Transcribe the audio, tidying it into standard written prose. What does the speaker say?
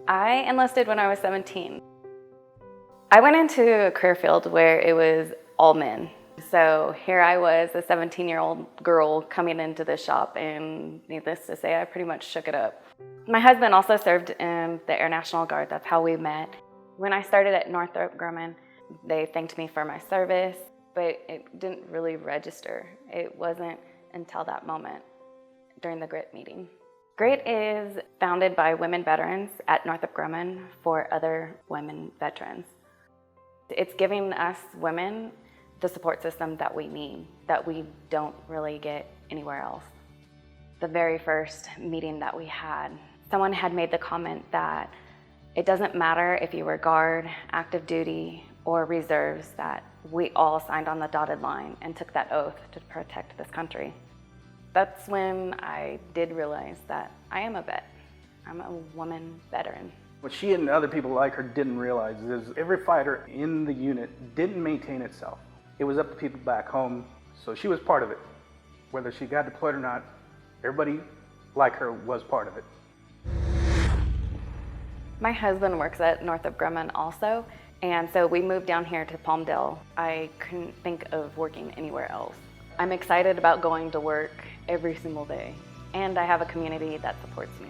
I enlisted when I was 17. I went into a career field where it was all men. So here I was, a 17-year-old girl coming into the shop, and needless to say, I pretty much shook it up. My husband also served in the Air National Guard. That's how we met. When I started at Northrop Grumman, they thanked me for my service, but it didn't really register. It wasn't until that moment during the GRIT meeting. GRIT is founded by women veterans at Northrop Grumman for other women veterans. It's giving us women the support system that we need, that we don't really get anywhere else. The very first meeting that we had, someone had made the comment that it doesn't matter if you were Guard, active duty, or reserves, that we all signed on the dotted line and took that oath to protect this country. That's when I did realize that I am a vet. I'm a woman veteran. What she and other people like her didn't realize is every fighter in the unit didn't maintain itself. It was up to people back home, so she was part of it. Whether she got deployed or not, everybody like her was part of it. My husband works at Northrop Grumman also, and so we moved down here to Palmdale. I couldn't think of working anywhere else. I'm excited about going to work every single day, and I have a community that supports me.